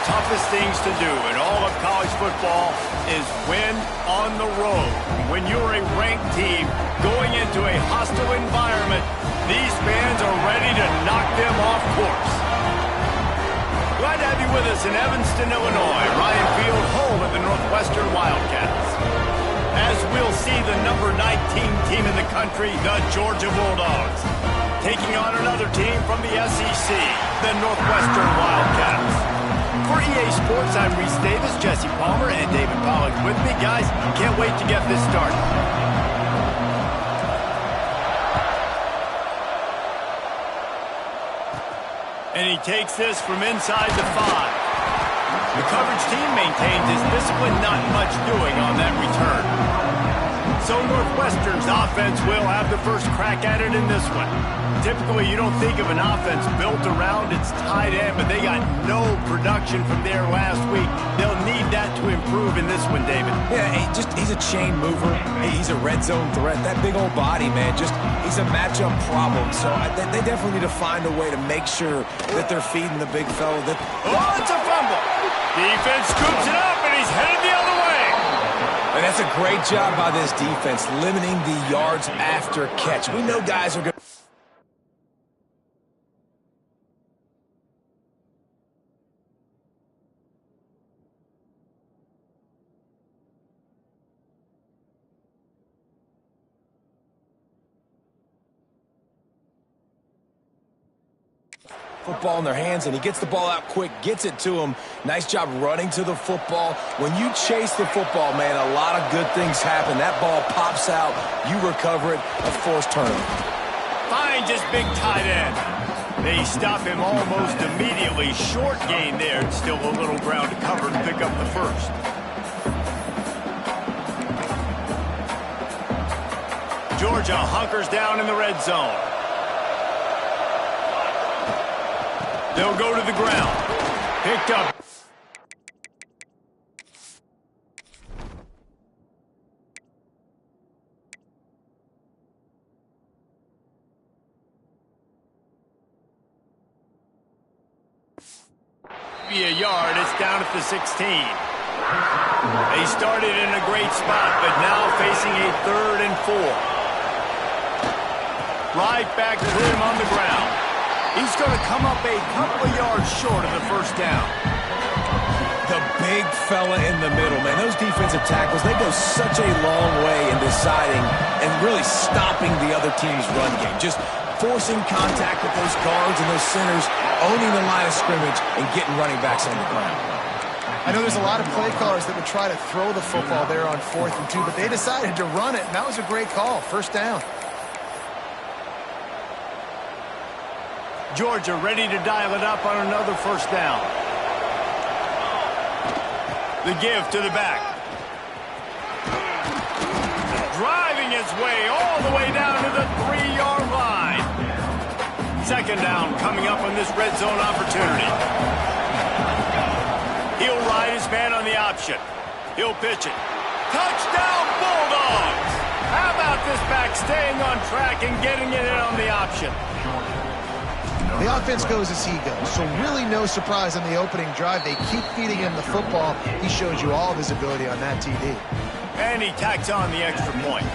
toughest things to do in all of college football is win on the road. When you're a ranked team going into a hostile environment, these fans are ready to knock them off course. Glad to have you with us in Evanston, Illinois. Ryan Field, home of the Northwestern Wildcats. As we'll see the number 19 team in the country, the Georgia Bulldogs, taking on another team from the SEC, the Northwestern Wildcats. For EA Sports, I'm Reese Davis, Jesse Palmer, and David Pollack with me. Guys, can't wait to get this started. And he takes this from inside the 5. The coverage team maintains his discipline, not much doing on that return. So Northwestern's offense will have the first crack at it in this one. Typically, you don't think of an offense built around its tight end, but they got no production from there last week. They'll need that to improve in this one, David. Yeah, he's a chain mover. He's a red zone threat. That big old body, man, he's a matchup problem. So they definitely need to find a way to make sure that they're feeding the big fella. Oh, it's a fumble. Defense scoops it up, and he's headed the other way. And that's a great job by this defense, limiting the yards after catch. We know guys are going to... football in their hands, and he gets the ball out quick, gets it to him. Nice job running to the football. When you chase the football, man, a lot of good things happen. That ball pops out, you recover it, a forced turnover. Finds his big tight end. They stop him almost immediately. Short gain there. Still a little ground to cover to pick up the first. Georgia hunkers down in the red zone. They'll go to the ground. Picked up. Be a yard. It's down at the 16. They started in a great spot, but now facing a 3rd and 4. Right back to him on the ground. He's going to come up a couple of yards short of the first down. The big fella in the middle, man. Those defensive tackles, they go such a long way in deciding and really stopping the other team's run game. Just forcing contact with those guards and those centers, owning the line of scrimmage, and getting running backs on the ground. I know there's a lot of play callers that would try to throw the football there on 4th and 2, but they decided to run it, and that was a great call. First down. Georgia ready to dial it up on another first down. The give to the back. Driving his way all the way down to the 3-yard line. Second down coming up on this red zone opportunity. He'll ride his man on the option. He'll pitch it. Touchdown Bulldogs! How about this back staying on track and getting it in on the option? The offense goes as he goes, so really no surprise on the opening drive. They keep feeding him the football. He shows you all of his ability on that TD. And he tacks on the extra point.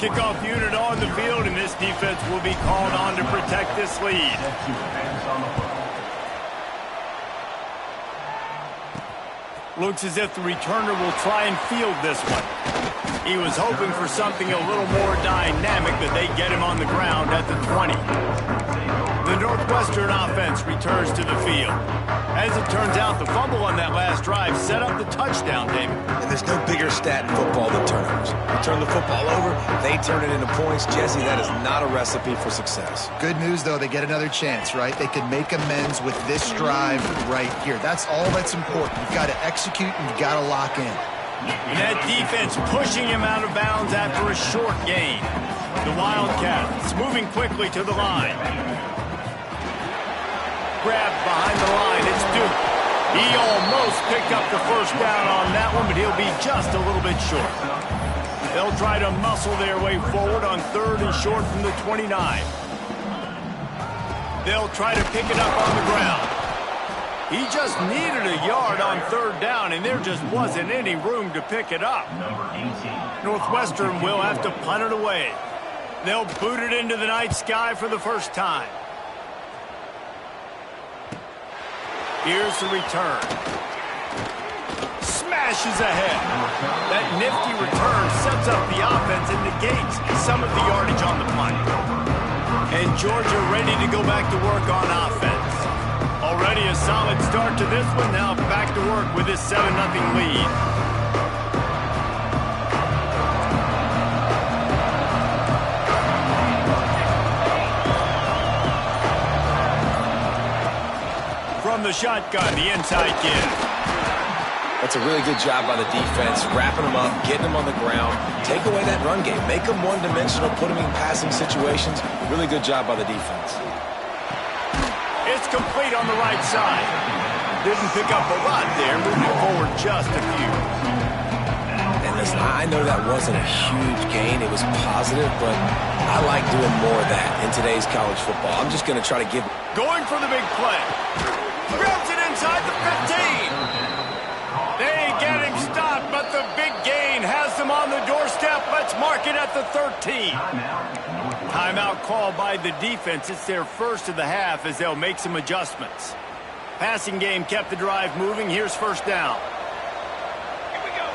Kickoff unit on the field, and this defense will be called on to protect this lead. Looks as if the returner will try and field this one. He was hoping for something a little more dynamic, but they get him on the ground at the 20. The Northwestern offense returns to the field. As it turns out, the fumble on that last drive set up the touchdown, David. And there's no bigger stat in football than turnovers. You turn the football over, they turn it into points. Jesse, that is not a recipe for success. Good news, though, they get another chance, right? They can make amends with this drive right here. That's all that's important. You've got to execute and you've got to lock in. And that defense pushing him out of bounds after a short gain. The Wildcats moving quickly to the line. Grabbed behind the line, it's Duke. He almost picked up the first down on that one, but he'll be just a little bit short. They'll try to muscle their way forward on 3rd and short from the 29. They'll try to pick it up on the ground. He just needed a yard on 3rd down, and there just wasn't any room to pick it up. Northwestern will have to punt it away. They'll boot it into the night sky for the first time. Here's the return. Smashes ahead. That nifty return sets up the offense and negates some of the yardage on the punt. And Georgia ready to go back to work on offense. Already a solid start to this one. Now back to work with this 7-0 lead. From the shotgun, the inside give. That's a really good job by the defense, wrapping them up, getting them on the ground, take away that run game, make them one-dimensional, put them in passing situations. Really good job by the defense. It's complete on the right side. Didn't pick up a lot there, moving forward just a few. And listen, I know that wasn't a huge gain. It was positive, but I like doing more of that in today's college football. I'm just going to try to give... Going for the big play. Grabs it inside the 15. They get him stopped, but the big gain has them on the doorstep. Let's mark it at the 13. Timeout called by the defense. It's their first of the half as they'll make some adjustments. Passing game kept the drive moving. Here's first down. Here we go.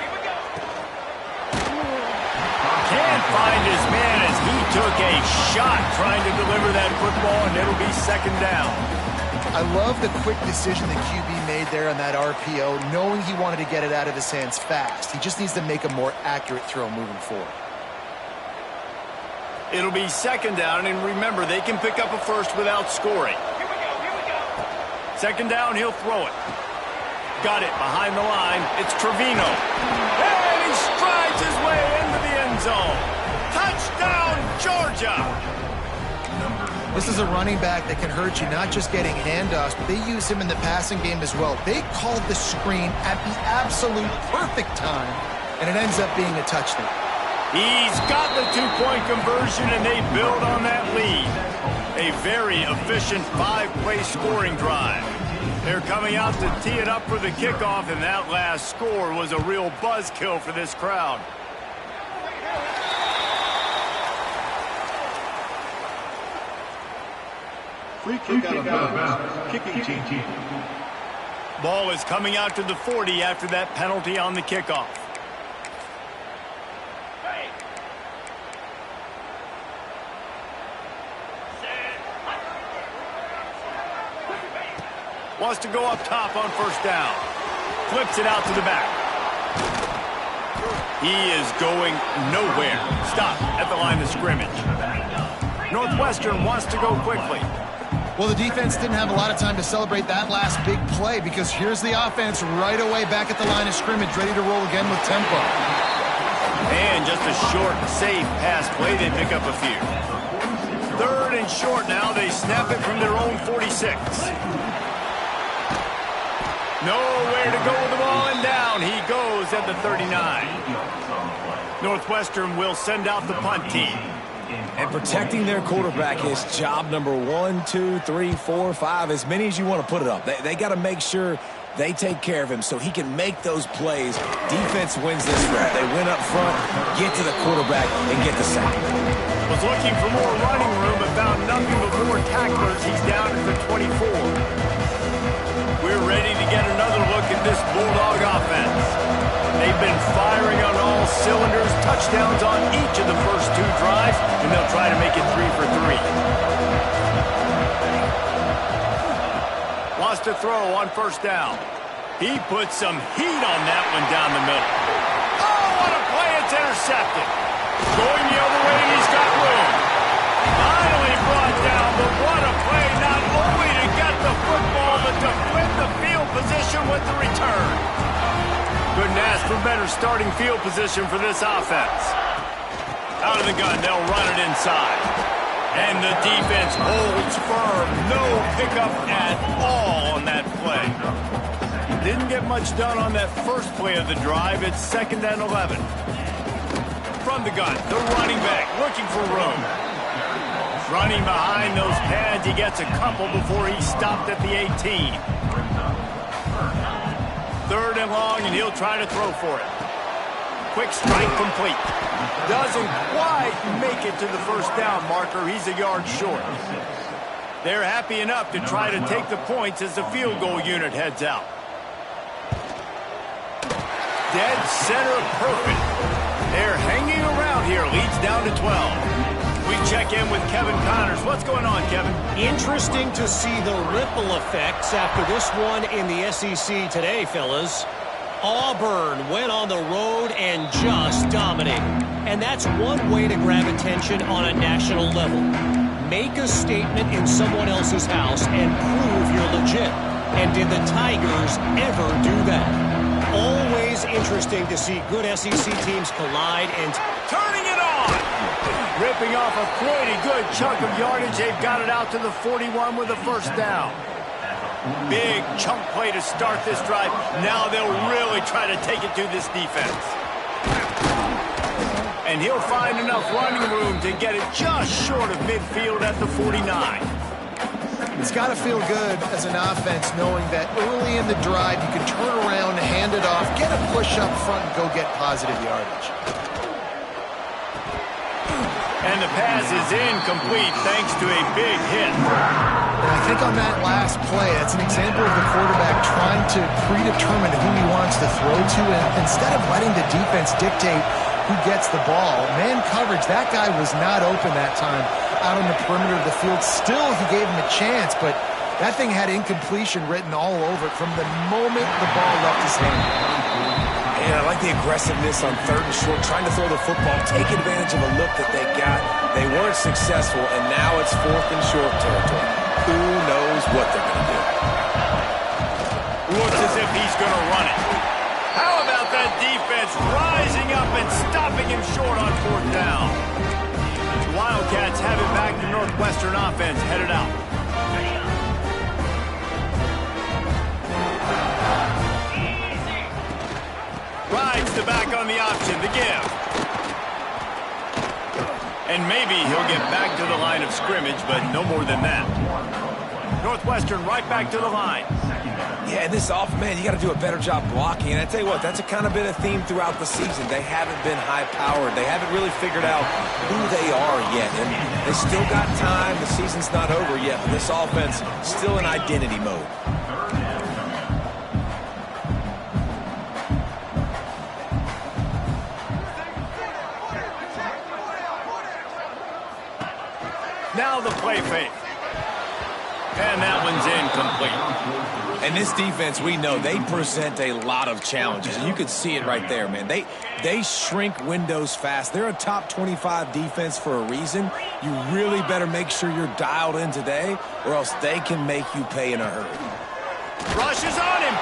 Can't find his man as he took a shot trying to deliver that football, and it'll be second down. I love the quick decision the QB made there on that RPO, knowing he wanted to get it out of his hands fast. He just needs to make a more accurate throw moving forward. It'll be second down, and remember, they can pick up a first without scoring. Here we go. Second down, he'll throw it. Got it behind the line. It's Trevino. And he strides his way into the end zone. Touchdown, Georgia! This is a running back that can hurt you, not just getting handoffs, but they use him in the passing game as well. They called the screen at the absolute perfect time, and it ends up being a touchdown. He's got the two-point conversion, and they build on that lead. A very efficient 5-play scoring drive. They're coming out to tee it up for the kickoff, and that last score was a real buzzkill for this crowd. Free kick out of bounds. Kicking team. Ball is coming out to the 40 after that penalty on the kickoff. Wants to go up top on first down. Flips it out to the back. He is going nowhere. Stop at the line of scrimmage. Northwestern wants to go quickly. Well, the defense didn't have a lot of time to celebrate that last big play because here's the offense right away back at the line of scrimmage, ready to roll again with tempo. And just a short, safe pass play. They pick up a few. Third and short now. They snap it from their own 46. Nowhere to go with the ball, and down he goes at the 39. Northwestern will send out the punt team. And protecting their quarterback is job number 1, 2, 3, 4, 5, as many as you want to put it up. They got to make sure they take care of him so he can make those plays. Defense wins this round. They win up front, get to the quarterback, and get the sack. Was looking for more running room, but found nothing but more tacklers. He's down at the 24. We're ready to get another look at this Bulldog offense. They've been firing on all cylinders, touchdowns on each of the first 2 drives, and they'll try to make it 3 for 3. Lost to throw on first down. He put some heat on that one down the middle. Oh, what a play. It's intercepted. Going the other way, and he's got room. Finally brought down, but what a play. Not only to get the football, but to flip the field position with the return. Couldn't ask for better starting field position for this offense. Out of the gun, they'll run it inside. And the defense holds firm. No pickup at all on that play. Didn't get much done on that first play of the drive. It's 2nd and 11. From the gun, the running back looking for room. Running behind those pads, he gets a couple before he stopped at the 18. 3rd and long, and he'll try to throw for it. Quick strike complete. Doesn't quite make it to the first down marker. He's a yard short. They're happy enough to try to take the points as the field goal unit heads out. Dead center perfect. They're hanging around here. Leads down to 12. We check in with Kevin Connors. What's going on, Kevin? Interesting to see the ripple effects after this one in the SEC today, fellas. Auburn went on the road and just dominated. And that's one way to grab attention on a national level. Make a statement in someone else's house and prove you're legit. And did the Tigers ever do that? Always interesting to see good SEC teams collide and turning it on. Ripping off a pretty good chunk of yardage. They've got it out to the 41 with a first down. Big chunk play to start this drive. Now they'll really try to take it to this defense. And he'll find enough running room to get it just short of midfield at the 49. It's got to feel good as an offense knowing that early in the drive you can turn around, hand it off, get a push up front, and go get positive yardage. And the pass is incomplete thanks to a big hit. And I think on that last play, that's an example of the quarterback trying to predetermine who he wants to throw to, and instead of letting the defense dictate who gets the ball, man coverage, that guy was not open that time out on the perimeter of the field. Still, he gave him a chance, but that thing had incompletion written all over it from the moment the ball left his hand. And I like the aggressiveness on 3rd and short, trying to throw the football, take advantage of a look that they got. They weren't successful, and now it's 4th and short territory. Who knows what they're going to do? Looks as if he's going to run it. How about that defense rising up and stopping him short on 4th down? The Wildcats have it back to Northwestern offense headed out. Rides the back on the option, the give. And maybe he'll get back to the line of scrimmage, but no more than that. Northwestern right back to the line. Yeah, this man, you got to do a better job blocking. And I tell you what, that's kind of been a theme throughout the season. They haven't been high-powered. They haven't really figured out who they are yet. And they still got time. The season's not over yet, but this offense still in identity mode. Now the play fake. And that one's incomplete. And this defense, we know, they present a lot of challenges. And you can see it right there, man. They shrink windows fast. They're a top 25 defense for a reason. You really better make sure you're dialed in today, or else they can make you pay in a hurry. Rushes on him.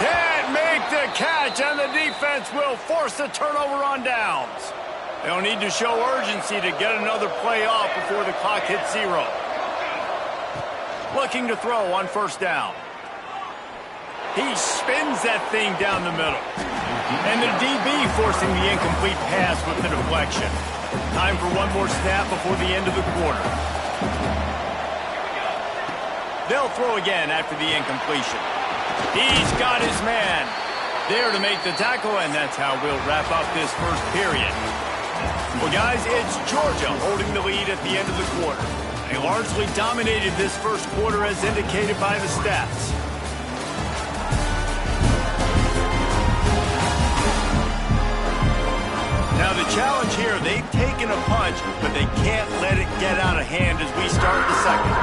Can't make the catch, and the defense will force the turnover on downs. They'll need to show urgency to get another play off before the clock hits 0. Looking to throw on first down. He spins that thing down the middle. And the DB forcing the incomplete pass with the deflection. Time for one more snap before the end of the quarter. They'll throw again after the incompletion. He's got his man there to make the tackle, and that's how we'll wrap up this first period. Well, guys, it's Georgia holding the lead at the end of the quarter. They largely dominated this first quarter as indicated by the stats. Now the challenge here, they've taken a punch, but they can't let it get out of hand as we start the second.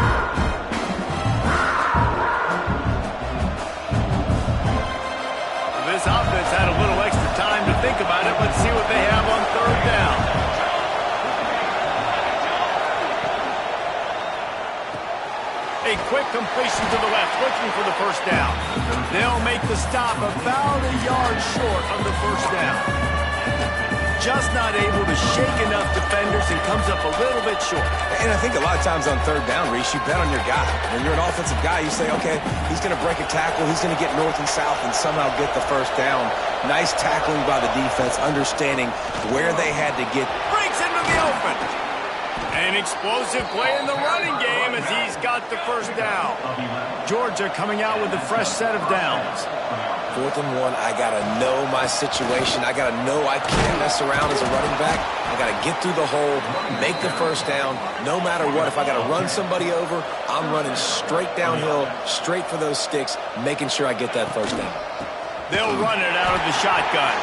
a quick completion to the left, looking for the first down. They'll make the stop about a yard short of the first down. Just not able to shake enough defenders and comes up a little bit short. And I think a lot of times on third down, Reese, you bet on your guy. When you're an offensive guy, you say, okay, he's going to break a tackle, he's going to get north and south and somehow get the first down. Nice tackling by the defense, understanding where they had to get. Breaks into the open. An explosive play in the running game as he's got the first down. Georgia coming out with a fresh set of downs. 4th and 1, I got to know my situation. I got to know I can't mess around as a running back. I got to get through the hole, make the first down, no matter what. If I got to run somebody over, I'm running straight downhill, straight for those sticks, making sure I get that first down. They'll run it out of the shotgun.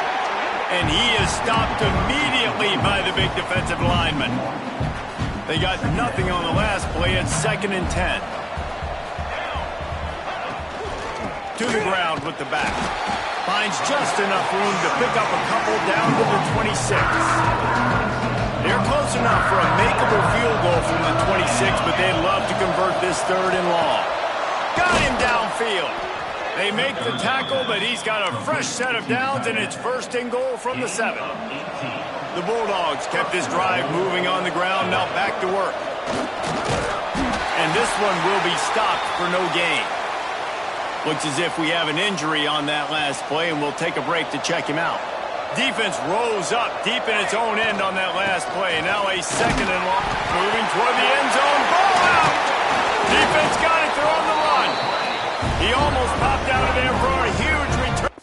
And he is stopped immediately by the big defensive lineman. They got nothing on the last play at 2nd and 10. To the ground with the back. Finds just enough room to pick up a couple down to the 26. They're close enough for a makeable field goal from the 26, but they'd love to convert this 3rd and long. Got him downfield. They make the tackle, but he's got a fresh set of downs, and it's 1st and goal from the 7. The Bulldogs kept this drive moving on the ground, now back to work. And this one will be stopped for no gain. Looks as if we have an injury on that last play, and we'll take a break to check him out. Defense rose up deep in its own end on that last play. Now a 2nd and long. Moving toward the end zone. Ball out! Defense got it. They're on the run. He almost popped out of there for a huge return.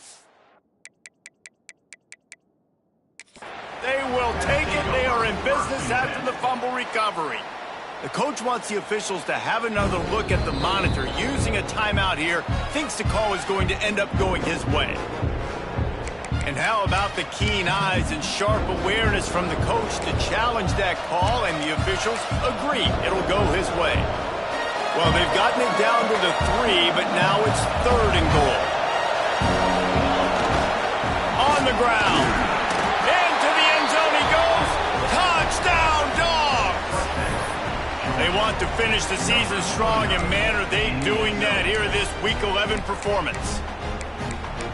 They will take it. They are in business after the fumble recovery. The coach wants the officials to have another look at the monitor. Using a timeout here, thinks the call is going to end up going his way. And how about the keen eyes and sharp awareness from the coach to challenge that call, and the officials agree it'll go his way. Well, they've gotten it down to the 3, but now it's 3rd and goal. On the ground. Into the end zone he goes. Touchdown, Dogs! They want to finish the season strong, and man, are they doing that here in this Week 11 performance.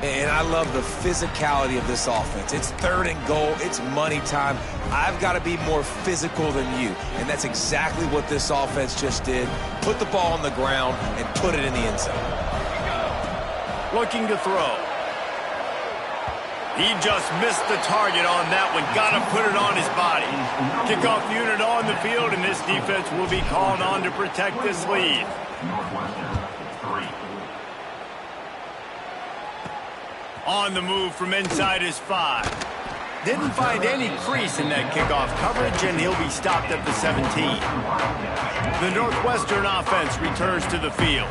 And I love the physicality of this offense. It's 3rd and goal. It's money time. I've got to be more physical than you. And that's exactly what this offense just did. Put the ball on the ground and put it in the end zone. Looking to throw. He just missed the target on that one. Got to put it on his body. Kickoff unit on the field, and this defense will be called on to protect this lead. On the move from inside his 5. Didn't find any crease in that kickoff coverage, and he'll be stopped at the 17. The Northwestern offense returns to the field.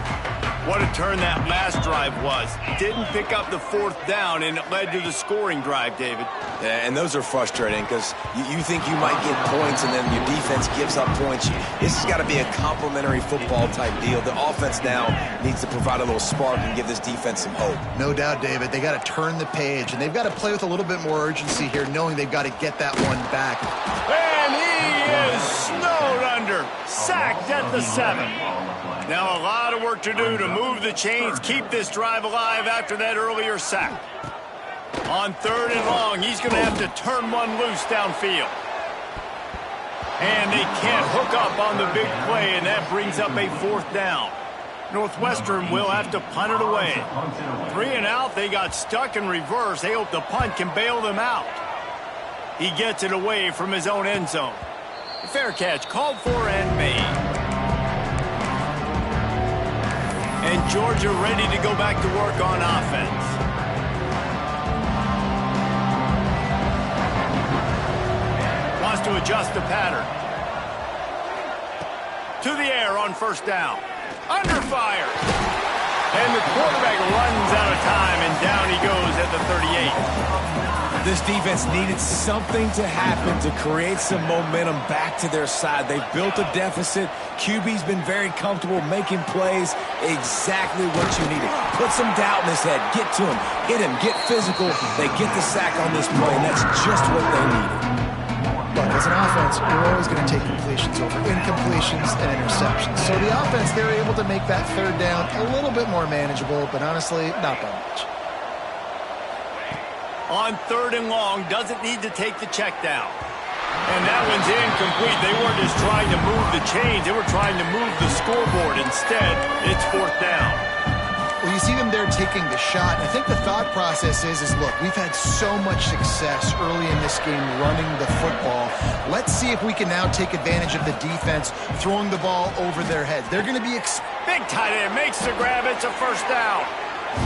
What a turn that last drive was. Didn't pick up the 4th down, and it led to the scoring drive, David. Yeah, and those are frustrating because you think you might get points and then your defense gives up points. This has got to be a complimentary football type deal. The offense now needs to provide a little spark and give this defense some hope. No doubt, David. They got to turn the page, and they've got to play with a little bit more urgency here, knowing they've got to get that one back. And he is snowed under. Sacked at the 7. Now a lot of work to do to move the chains, keep this drive alive after that earlier sack. On 3rd and long, he's going to have to turn one loose downfield. And they can't hook up on the big play, and that brings up a 4th down. Northwestern will have to punt it away. 3 and out, they got stuck in reverse. They hope the punt can bail them out. He gets it away from his own end zone. Fair catch called for and made. And Georgia ready to go back to work on offense. Wants to adjust the pattern. To the air on 1st down. Under fire. And the quarterback runs out of time, and down he goes at the 38. This defense needed something to happen to create some momentum back to their side. They've built a deficit. QB's been very comfortable making plays. Exactly what you needed. Put some doubt in his head. Get to him. Hit him. Get physical. They get the sack on this play, and that's just what they needed. Look, as an offense, you're always going to take completions over incompletions and interceptions. So the offense, they're able to make that third down a little bit more manageable, but honestly, not by much. On 3rd and long, doesn't need to take the check down. And that one's incomplete. They weren't just trying to move the chains. They were trying to move the scoreboard. Instead, it's 4th down. Well, you see them there taking the shot. And I think the thought process is look, we've had so much success early in this game running the football. Let's see if we can now take advantage of the defense throwing the ball over their heads. They're going to be... Big tight end makes the grab. It's a 1st down.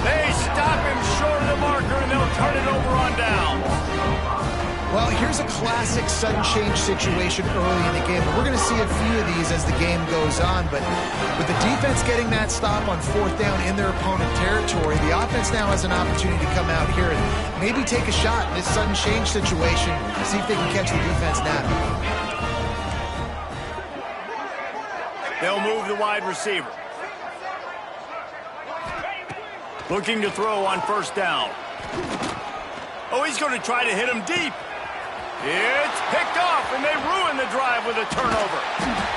They stop him short of the marker, and they'll turn it over on down. Well, here's a classic sudden change situation early in the game. We're going to see a few of these as the game goes on, but with the defense getting that stop on 4th down in their opponent territory, the offense now has an opportunity to come out here and maybe take a shot in this sudden change situation, see if they can catch the defense now. They'll move the wide receiver. Looking to throw on 1st down. Oh, he's going to try to hit him deep. It's picked off, and they ruin the drive with a turnover.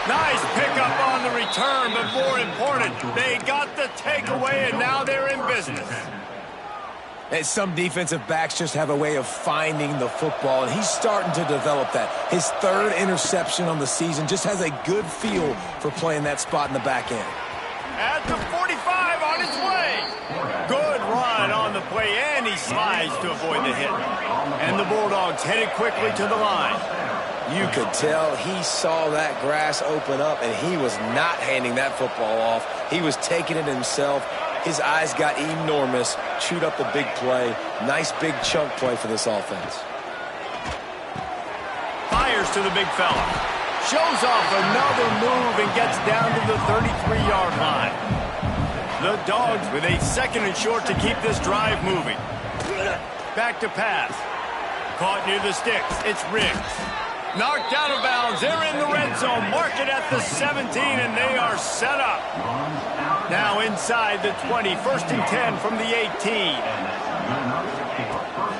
Nice pickup on the return, but more important, they got the takeaway, and now they're in business. And some defensive backs just have a way of finding the football, and he's starting to develop that. His 3rd interception on the season, just has a good feel for playing that spot in the back end. At the 45 on his way. Good run on the play, and he slides to avoid the hit. And the Bulldogs headed quickly to the line. You could tell he saw that grass open up, and he was not handing that football off. He was taking it himself. His eyes got enormous, chewed up the big play. Nice big chunk play for this offense. Fires to the big fella. Shows off another move and gets down to the 33-yard line. The Dogs with a 2nd and short to keep this drive moving. Back to pass. Caught near the sticks. It's Riggs. Knocked out of bounds. They're in the red zone. Mark it at the 17, and they are set up. Now inside the 20. 1st and 10 from the 18.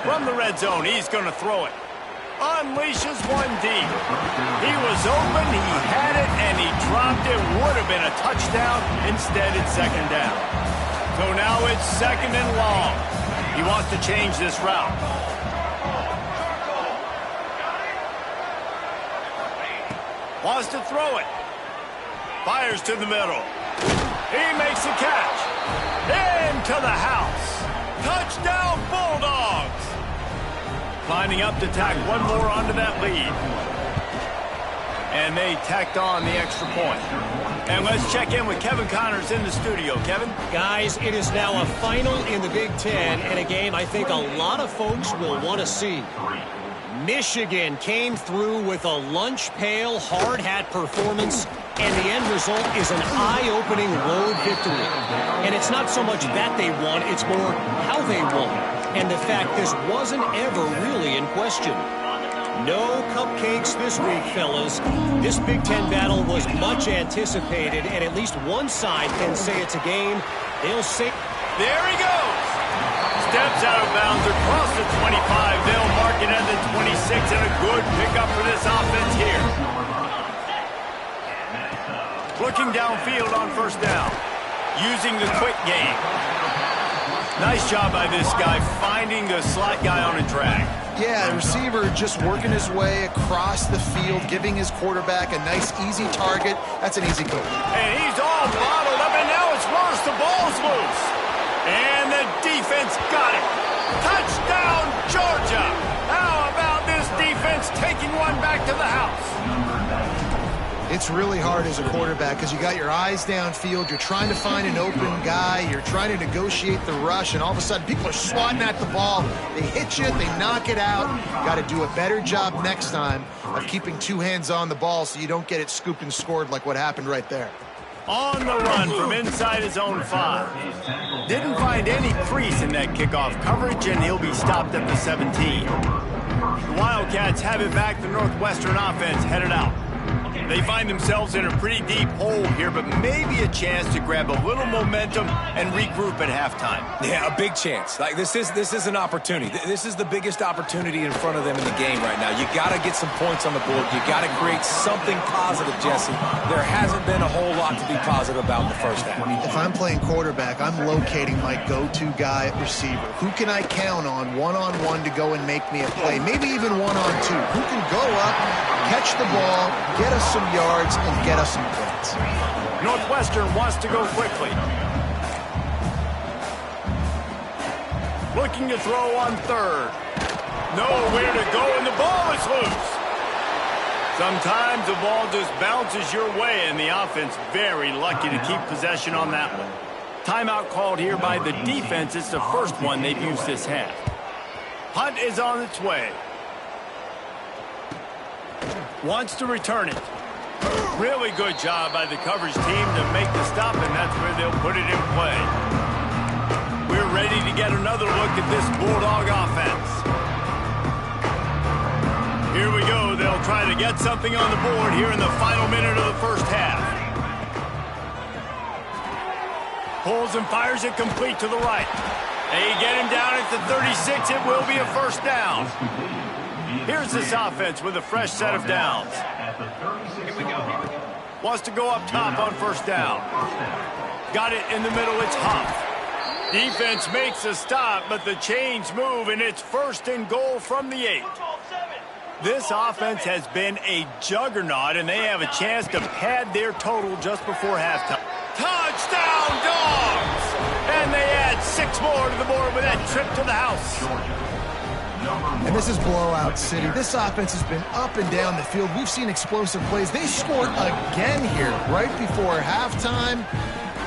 From the red zone, he's going to throw it. Unleashes one deep. He was open, he had it, and he dropped it. Would have been a touchdown. Instead, it's 2nd down. So now it's 2nd and long. He wants to change this route. Wants to throw it. Fires to the middle. He makes the catch. Into the house. Touchdown, Bulldogs. Lining up to tack one more onto that lead. And they tacked on the extra point. And let's check in with Kevin Connors in the studio. Kevin? Guys, it is now a final in the Big Ten, and a game I think a lot of folks will want to see. Michigan came through with a lunch pail, hard hat performance, and the end result is an eye-opening road victory. And it's not so much that they won, it's more how they won. And the fact this wasn't ever really in question. No cupcakes this week, fellas. This Big Ten battle was much anticipated, and at least one side can say it's a game. They'll say... There he goes! Steps out of bounds across the 25. They'll mark it at the 26, and a good pickup for this offense here. Looking downfield on 1st down. Using the quick game. Nice job by this guy finding the slot guy on a drag. Yeah, the receiver just working his way across the field, giving his quarterback a nice, easy target. That's an easy goal. And he's all bottled up, and now it's worse. The ball's loose. And the defense got it. Touchdown, Georgia. How about this defense taking one back to the house? It's really hard as a quarterback because you got your eyes downfield. You're trying to find an open guy. You're trying to negotiate the rush, and all of a sudden people are swatting at the ball. They hit you. They knock it out. Got to do a better job next time of keeping 2 hands on the ball so you don't get it scooped and scored like what happened right there. On the run from inside his own 5. Didn't find any crease in that kickoff coverage, and he'll be stopped at the 17. The Wildcats have it back. The Northwestern offense headed out. They find themselves in a pretty deep hole here, but maybe a chance to grab a little momentum and regroup at halftime. Yeah, a big chance. Like this is an opportunity. This is the biggest opportunity in front of them in the game right now. You got to get some points on the board. You got to create something positive, Jesse. There hasn't been a whole lot to be positive about in the first half. If I'm playing quarterback, I'm locating my go-to guy at receiver. Who can I count on one-on-one to go and make me a play? Maybe even one-on-two. Who can go up, catch the ball, get us some yards, and get us some points? Northwestern wants to go quickly. Looking to throw on third. Nowhere to go, and the ball is loose. Sometimes the ball just bounces your way, and the offense very lucky to keep possession on that one. Timeout called here by the defense. It's the first one they've used this half. Punt is on its way. Wants to return it. Really good job by the coverage team to make the stop, and that's where they'll put it in play. We're ready to get another look at this Bulldog offense. Here we go. They'll try to get something on the board here in the final minute of the first half. Pulls and fires it complete to the right. They get him down at the 36. It will be a first down. Here's this offense with a fresh set of downs. Wants to go up top on first down. Got it in the middle. It's Huff. Defense makes a stop, but the chains move, and it's first and goal from the 8. This offense has been a juggernaut, and they have a chance to pad their total just before halftime. Touchdown, Dogs! And they add 6 more to the board with that trip to the house. And this is blowout city. This offense has been up and down the field. We've seen explosive plays. They scored again here right before halftime.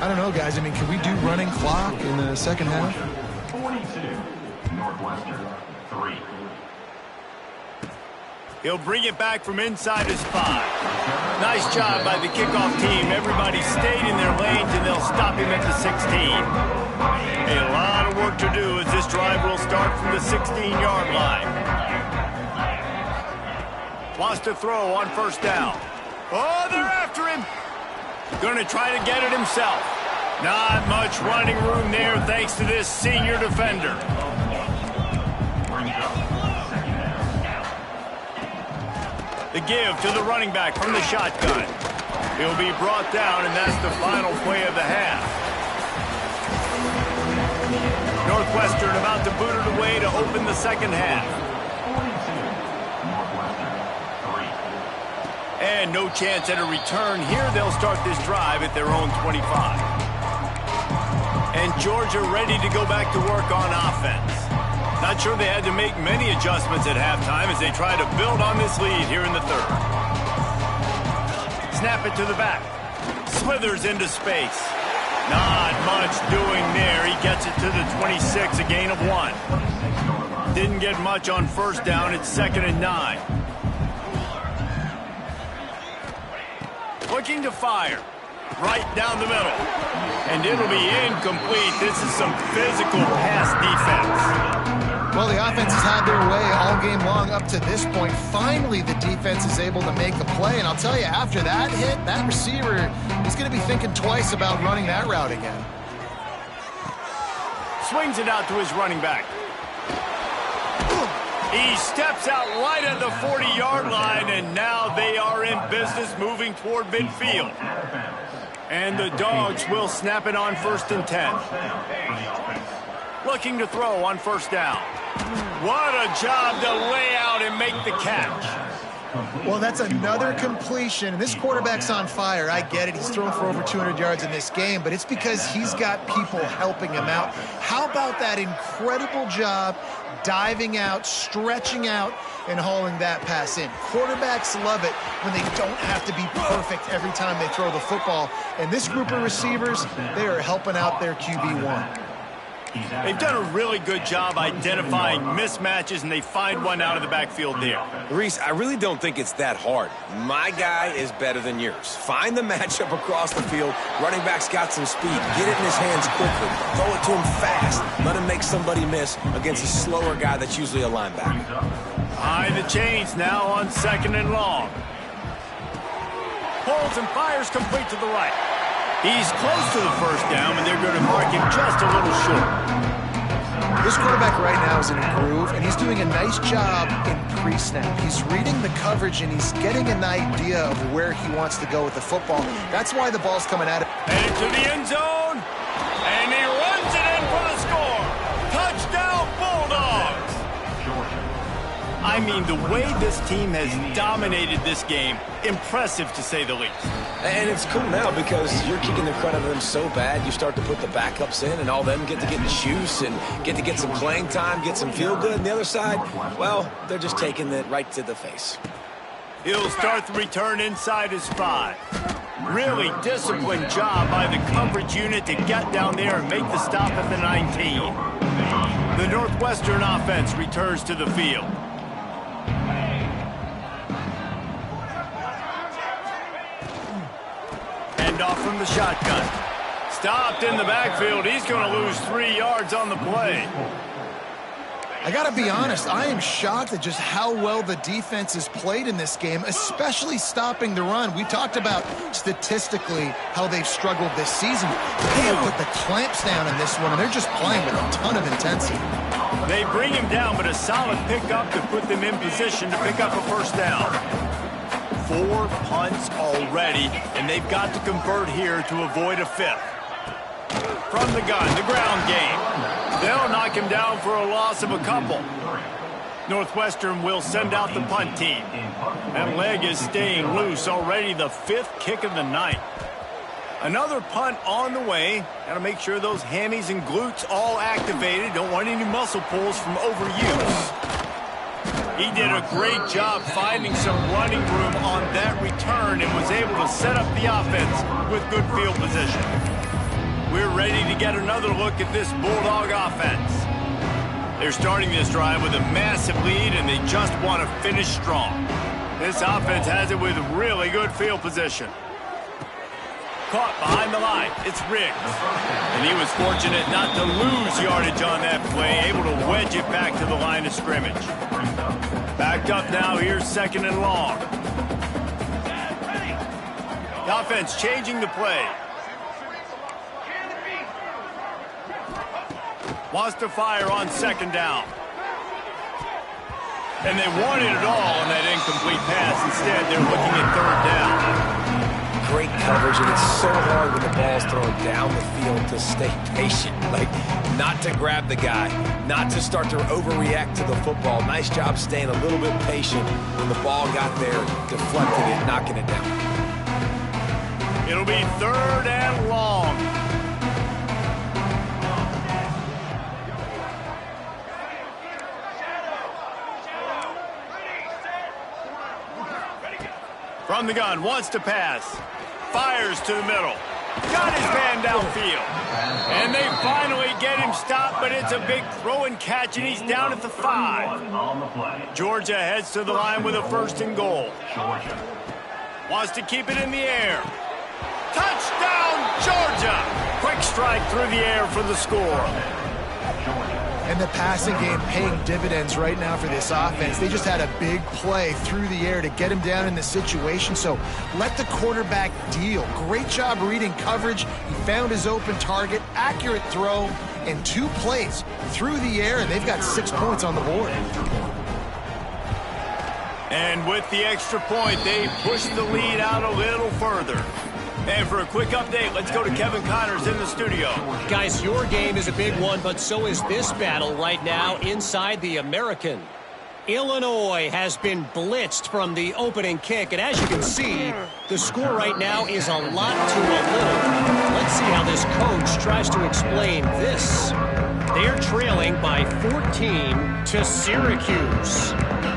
I don't know, guys. I mean, can we do running clock in the second half? 42, Northwestern, 3. He'll bring it back from inside his 5. Nice job by the kickoff team. Everybody stayed in their lanes, and they'll stop him at the 16. A lot of work to do as this drive will start from the 16-yard line. Wants to throw on first down. Oh, they're after him. Going to try to get it himself. Not much running room there thanks to this senior defender. The give to the running back from the shotgun. He'll be brought down, and that's the final play of the half. Northwestern about to boot it away to open the second half. And no chance at a return here. They'll start this drive at their own 25. And Georgia ready to go back to work on offense. Not sure they had to make many adjustments at halftime as they try to build on this lead here in the third. Snap it to the back. Slithers into space. Not much doing there. He gets it to the 26, a gain of 1. Didn't get much on first down. It's 2nd and 9. Looking to fire. Right down the middle. And it'll be incomplete. This is some physical pass defense. Well, the offense has had their way all game long up to this point. Finally, the defense is able to make a play. And I'll tell you, after that hit, that receiver is going to be thinking twice about running that route again. Swings it out to his running back. He steps out right at the 40-yard line, and now they are in business moving toward midfield. And the Dogs will snap it on 1st and 10. Looking to throw on first down. What a job to lay out and make the catch. Well, that's another completion. This quarterback's on fire. I get it. He's thrown for over 200 yards in this game, but it's because he's got people helping him out. How about that incredible job diving out, stretching out, and hauling that pass in? Quarterbacks love it when they don't have to be perfect every time they throw the football. And this group of receivers, they are helping out their QB1. They've done a really good job identifying mismatches, and they find one out of the backfield there. Reese, I really don't think it's that hard. My guy is better than yours. Find the matchup across the field. Running back's got some speed. Get it in his hands quickly. Throw it to him fast. Let him make somebody miss against a slower guy that's usually a linebacker. Behind the chains now on 2nd and long. throws and fires complete to the right. He's close to the first down, and they're going to mark him just a little short. This quarterback right now is in a groove, and he's doing a nice job in pre-snap. He's reading the coverage, and he's getting an idea of where he wants to go with the football. That's why the ball's coming at him. And into the end zone, and he runs it in for the score. Touchdown, Bulldogs! I mean, the way this team has dominated this game, impressive to say the least. And it's cool now because you're kicking the crud out of them so bad, you start to put the backups in, and all them get to get juice and get to get some playing time, get some feel good. And the other side, well, they're just taking it right to the face. He'll start the return inside his 5. Really disciplined job by the coverage unit to get down there and make the stop at the 19. The Northwestern offense returns to the field. Off from the shotgun. Stopped in the backfield. He's going to lose 3 yards on the play. I got to be honest, I am shocked at just how well the defense has played in this game, especially stopping the run. We talked about statistically how they've struggled this season. They have put the clamps down in this one, and they're just playing with a ton of intensity. They bring him down, but a solid pickup to put them in position to pick up a first down. 4 punts already, and they've got to convert here to avoid a 5th. From the gun, the ground game. They'll knock him down for a loss of a couple. Northwestern will send out the punt team. That leg is staying loose already, the 5th kick of the night. Another punt on the way. Got to make sure those hammies and glutes all activated. Don't want any muscle pulls from overuse. He did a great job finding some running room on that return and was able to set up the offense with good field position. We're ready to get another look at this Bulldog offense. They're starting this drive with a massive lead, and they just want to finish strong. This offense has it with really good field position. Caught behind the line. It's Riggs. And he was fortunate not to lose yardage on that play, able to wedge it back to the line of scrimmage. Backed up now, here's 2nd and long. The offense changing the play. Wants to fire on 2nd down. And they wanted it all on that incomplete pass. Instead, they're looking at 3rd down. Great coverage, and it's so hard when the ball's thrown down the field to stay patient, like not to grab the guy, not to start to overreact to the football. Nice job staying a little bit patient when the ball got there, deflecting it, knocking it down. It'll be 3rd and long. From the gun, wants to pass. Fires to the middle. Got his man downfield. And they finally get him stopped, but it's a big throw and catch, and he's down at the 5. Georgia heads to the line with a 1st and goal. Wants to keep it in the air. Touchdown, Georgia! Quick strike through the air for the score. And the passing game paying dividends right now for this offense. They just had a big play through the air to get him down in the situation. So let the quarterback deal. Great job reading coverage. He found his open target, accurate throw, and 2 plays through the air, and they've got 6 points on the board. And with the extra point, they push the lead out a little further. And for a quick update, let's go to Kevin Connors in the studio. Guys, your game is a big one, but so is this battle right now inside the American. Illinois has been blitzed from the opening kick, and as you can see, the score right now is a lot to a little. Let's see how this coach tries to explain this. They're trailing by 14 to Syracuse.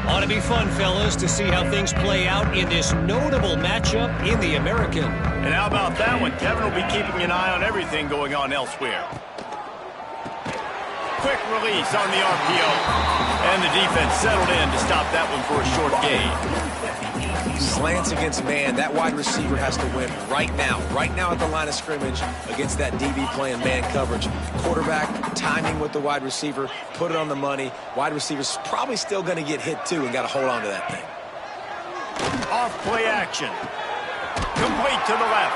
Ought to be fun, fellas, to see how things play out in this notable matchup in the American. And how about that one? Kevin will be keeping an eye on everything going on elsewhere. Quick release on the RPO. And the defense settled in to stop that one for a short gain. Slants against man. That wide receiver has to win right now at the line of scrimmage against that DB playing man coverage. Quarterback, timing with the wide receiver, put it on the money. Wide receiver's probably still going to get hit too and got to hold on to that thing. Off play action. Complete to the left.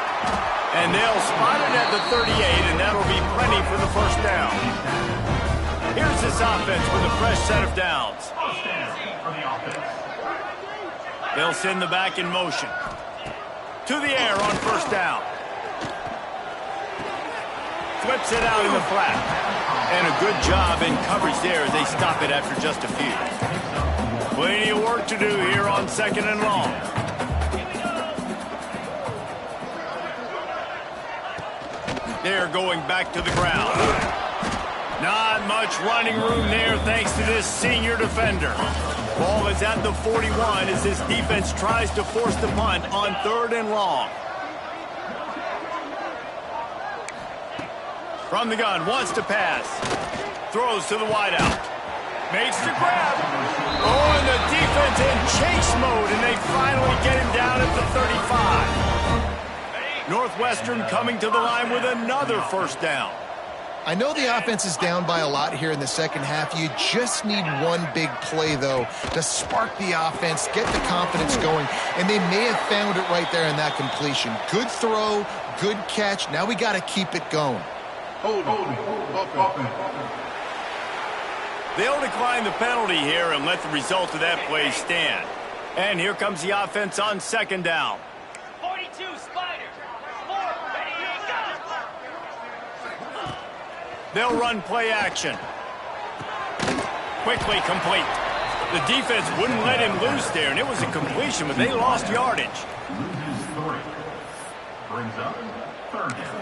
And they'll spot it at the 38, and that'll be plenty for the first down. Here's this offense with a fresh set of downs. They'll send the back in motion. To the air on first down. Flips it out in the flat. And a good job in coverage there as they stop it after just a few. Plenty of work to do here on second and long. They're going back to the ground. Not much running room there thanks to this senior defender. Ball is at the 41 as this defense tries to force the punt on third and long. From the gun, wants to pass. Throws to the wideout. Makes the grab. Oh, and the defense in chase mode, and they finally get him down at the 35. Northwestern coming to the line with another first down. I know the offense is down by a lot here in the second half. You just need one big play, though, to spark the offense, get the confidence going, and they may have found it right there in that completion. Good throw, good catch. Now we got to keep it going. They'll decline the penalty here and let the result of that play stand. And here comes the offense on second down. 42 Spiders. 4, ready, go. They'll run play action. Quickly complete. The defense wouldn't let him loose there, and it was a completion, but they lost yardage. Brings up third down.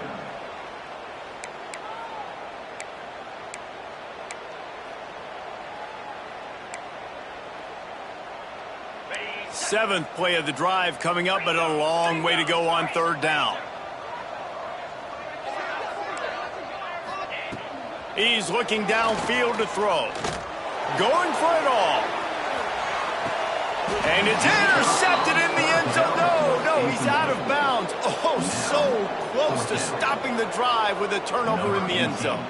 Seventh play of the drive coming up, but a long way to go on third down. He's looking downfield to throw. Going for it all. And it's intercepted in the end zone. No, he's out of bounds. Oh, so close to stopping the drive with a turnover in the end zone.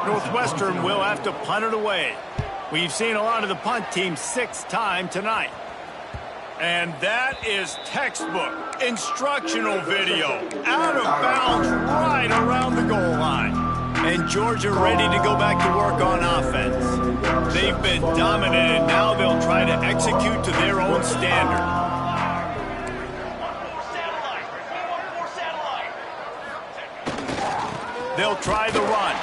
Northwestern will have to punt it away. We've seen a lot of the punt team 6 times tonight. And that is textbook instructional video. Out of bounds right around the goal line. And Georgia ready to go back to work on offense. They've been dominated. Now they'll try to execute to their own standard. They'll try the run.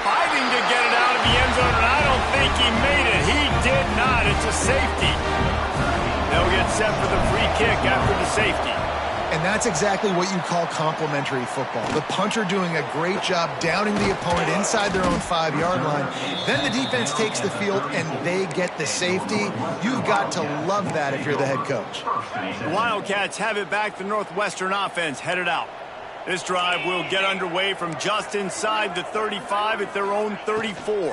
Fighting to get it out of the end zone, and I don't think he made it. He did not. It's a safety. They'll get set for the free kick after the safety. And that's exactly what you call complementary football. The punter doing a great job downing the opponent inside their own 5-yard line. Then the defense takes the field and they get the safety. You've got to love that if you're the head coach. The Wildcats have it back. The Northwestern offense headed out. This drive will get underway from just inside the 35 at their own 34. He's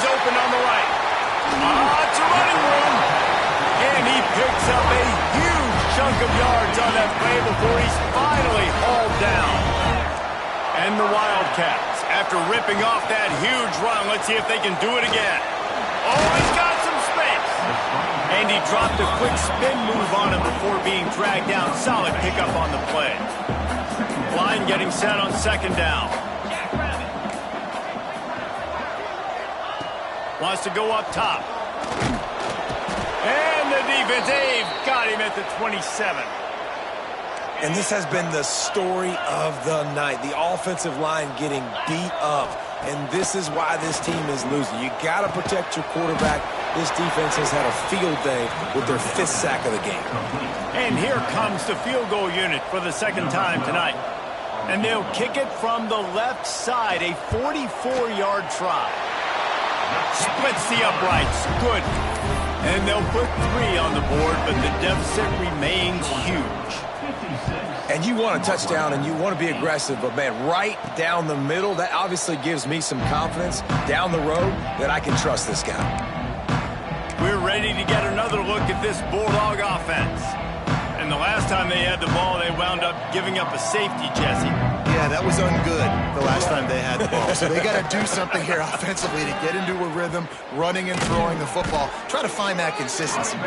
open on the right. It's a running room. And he picks up a huge chunk of yards on that play before he's finally hauled down. And the Wildcats, after ripping off that huge run, let's see if they can do it again. Oh, he's got some space. And he dropped a quick spin move on him before being dragged down. Solid pickup on the play. Line getting set on second down. Wants to go up top. And the defense, they've got him at the 27. And this has been the story of the night. The offensive line getting beat up. And this is why this team is losing. You got to protect your quarterback. This defense has had a field day with their 5th sack of the game. And here comes the field goal unit for the second time tonight. And they'll kick it from the left side, a 44-yard try. Splits the uprights. Good. And they'll put 3 on the board, but the deficit remains huge. And you want a touchdown and you want to be aggressive, but, man, right down the middle, that obviously gives me some confidence down the road that I can trust this guy. We're ready to get another look at this Bulldog offense. And the last time they had the ball, they wound up giving up a safety, Jesse. Yeah, that was ungood the last time they had the ball. So they got to do something here offensively to get into a rhythm, running and throwing the football. Try to find that consistency.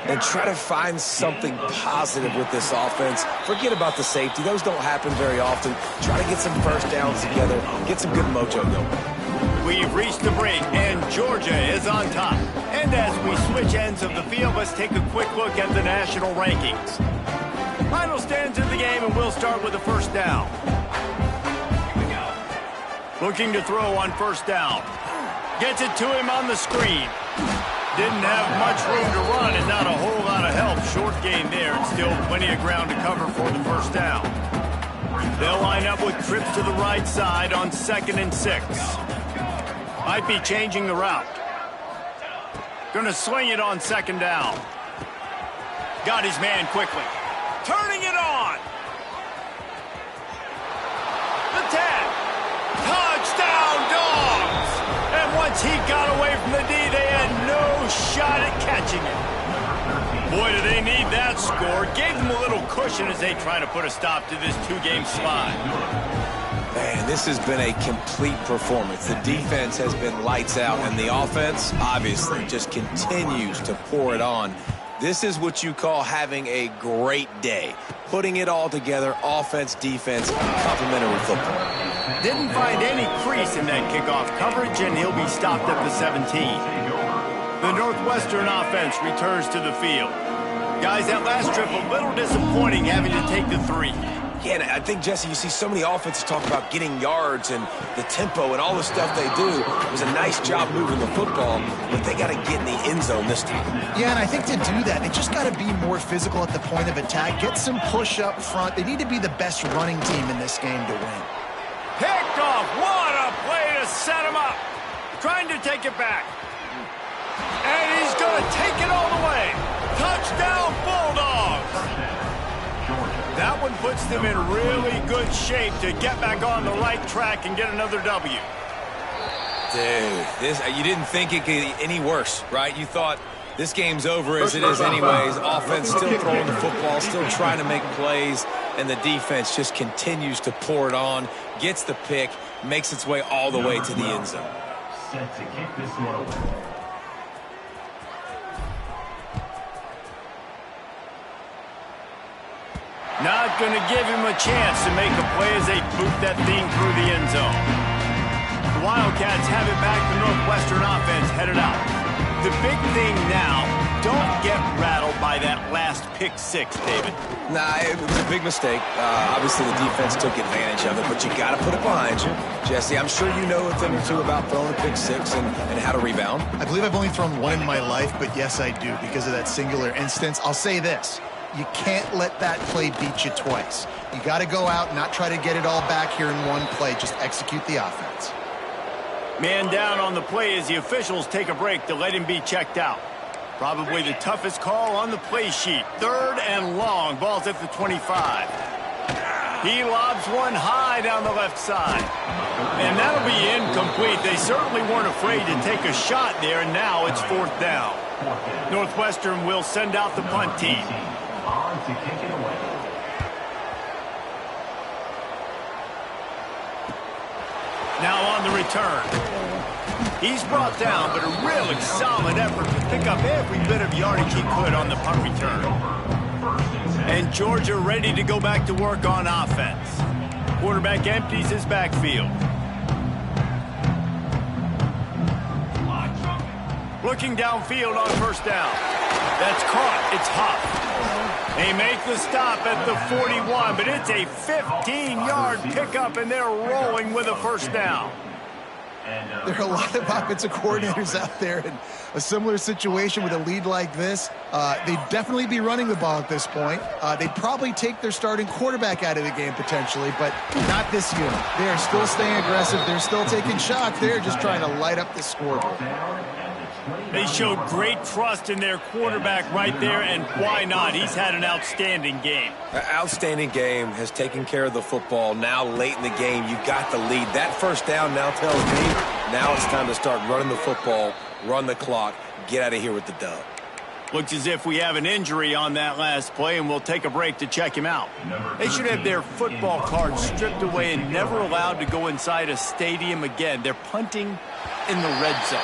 And try to find something positive with this offense. Forget about the safety. Those don't happen very often. Try to get some first downs together. Get some good mojo going. We've reached the break, and Georgia is on top. And as we switch ends of the field, let's take a quick look at the national rankings. Final stands in the game, and we'll start with the first down. Looking to throw on first down. Gets it to him on the screen. Didn't have much room to run and not a whole lot of help. Short gain there and still plenty of ground to cover for the first down. They'll line up with trips to the right side on 2nd and 6. Might be changing the route. Gonna swing it on 2nd down. Got his man quickly. Turning it on. The 10. Touchdown, Dogs! And once he got away from the D, they had no shot at catching it. Boy, do they need that score. Gave them a little cushion as they try to put a stop to this two-game slide. Man, this has been a complete performance. The defense has been lights out, and the offense, obviously, just continues to pour it on. This is what you call having a great day. Putting it all together, offense, defense, complementary football. Didn't find any crease in that kickoff coverage, and he'll be stopped at the 17. The Northwestern offense returns to the field. Guys, that last trip a little disappointing having to take the 3. Yeah, and I think, Jesse, you see so many offenses talk about getting yards and the tempo and all the stuff they do. It was a nice job moving the football, but they got to get in the end zone this time. Yeah, and I think to do that, they just got to be more physical at the point of attack. Get some push up front. They need to be the best running team in this game to win. Picked off. What a play to set him up. Trying to take it back. And he's going to take it all the way. Touchdown, Bulldogs. That one puts them in really good shape to get back on the right track and get another W. Dude, you didn't think it could get any worse, right? You thought this game's over as it is anyways. Offense still throwing the football, still trying to make plays, and the defense just continues to pour it on, gets the pick, makes its way all the way to the end zone. Set to kick this one away. Not going to give him a chance to make a play as they boot that thing through the end zone. The Wildcats have it back. The Northwestern offense headed out. The big thing now, don't get rattled by that last pick 6, David. Nah, it was a big mistake. Obviously, the defense took advantage of it, but you got to put it behind you. Jesse, I'm sure you know a thing or two about throwing a pick 6 and how to rebound. I believe I've only thrown one in my life, but yes, I do because of that singular instance. I'll say this. You can't let that play beat you twice. You got to go out and not try to get it all back here in one play. Just execute the offense. Man down on the play as the officials take a break to let him be checked out. Probably the toughest call on the play sheet. 3rd and long. Ball's at the 25. He lobs one high down the left side. And that'll be incomplete. They certainly weren't afraid to take a shot there, and now it's 4th down. Northwestern will send out the punt team. On to kick it away. Now on the return. He's brought down, but a really solid effort to pick up every bit of yardage he could on the punt return. And Georgia ready to go back to work on offense. Quarterback empties his backfield. Looking downfield on first down. That's caught. It's Huff. They make the stop at the 41, but it's a 15-yard pickup, and they're rolling with a first down. There are a lot of offensive coordinators out there in a similar situation with a lead like this. They'd definitely be running the ball at this point. They'd probably take their starting quarterback out of the game potentially, but not this unit. They are still staying aggressive. They're still taking shots. They're just trying to light up the scoreboard. They showed great trust in their quarterback right there, and why not? He's had an outstanding game. Outstanding game, has taken care of the football. Now late in the game, you got the lead. That first down now tells me now it's time to start running the football, run the clock, get out of here with the dub. Looks as if we have an injury on that last play, and we'll take a break to check him out. They should have their football cards stripped away and never allowed to go inside a stadium again. They're punting in the red zone.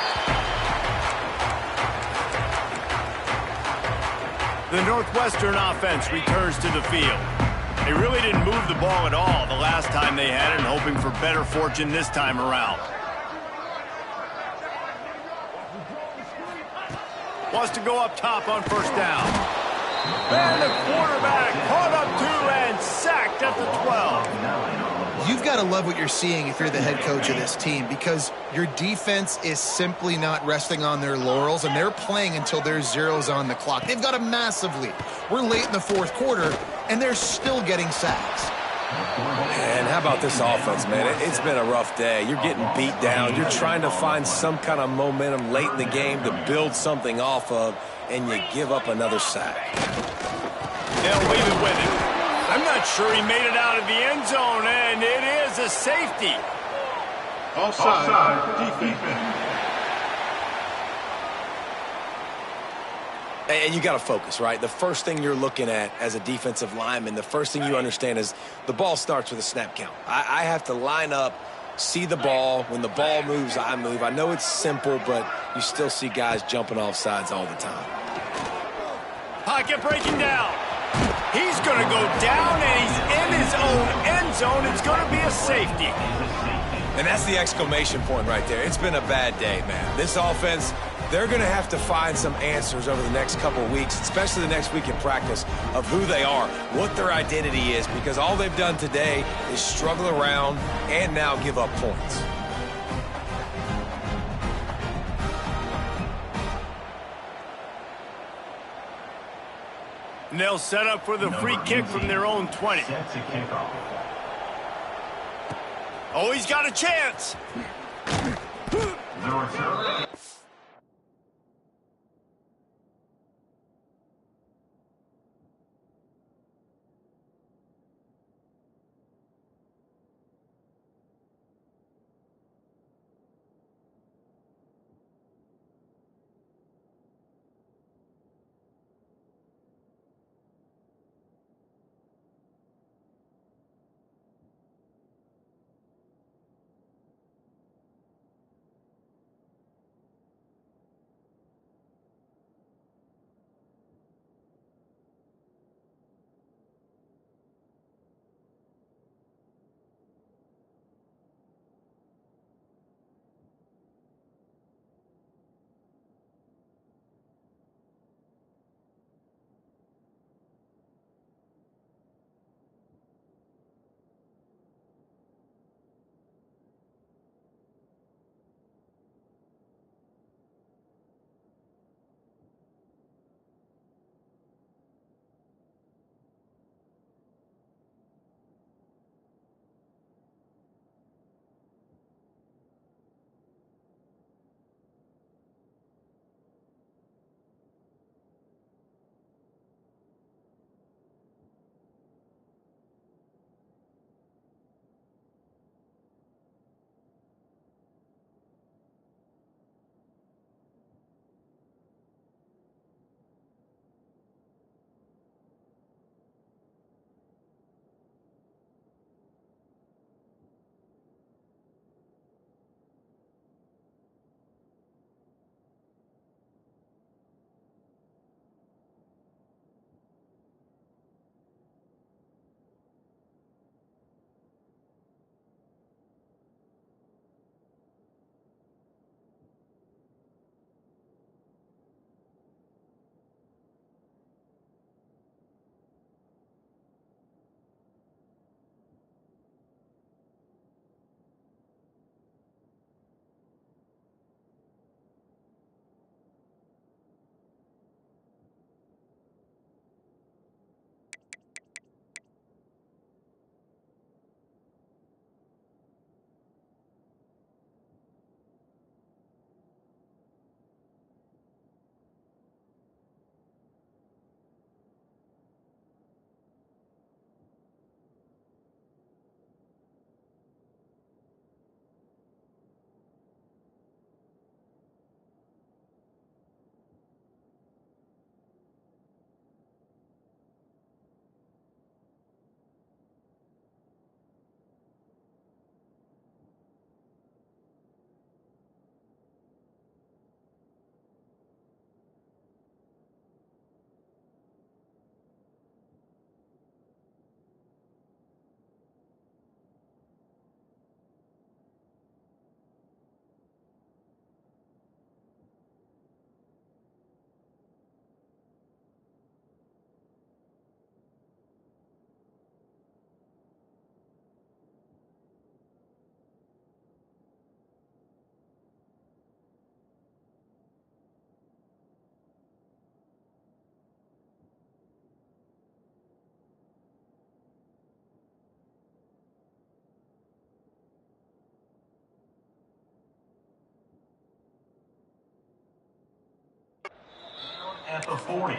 The Northwestern offense returns to the field. They really didn't move the ball at all the last time they had it, and hoping for better fortune this time around. Wants to go up top on first down. And the quarterback caught up to and sacked at the 12. You've got to love what you're seeing if you're the head coach of this team, because your defense is simply not resting on their laurels, and they're playing until there's zeros on the clock. They've got a massive lead. We're late in the fourth quarter, and they're still getting sacks. And how about this offense, man? It's been a rough day. You're getting beat down. You're trying to find some kind of momentum late in the game to build something off of, and you give up another sack. They'll leave it with him. I'm not sure he made it out of the end zone, and it is a safety. Offside, defense. And you got to focus, right? The first thing you're looking at as a defensive lineman, the first thing you understand is the ball starts with a snap count. I have to line up, see the ball. When the ball moves, I move. I know it's simple, but you still see guys jumping off sides all the time. Pocket breaking down. He's going to go down, and he's in his own end zone. It's going to be a safety. And that's the exclamation point right there. It's been a bad day, man. This offense, they're going to have to find some answers over the next couple of weeks, especially the next week in practice, of who they are, what their identity is, because all they've done today is struggle around and now give up points. And they'll set up for the free kick from their own 20. Oh, he's got a chance. at the 40.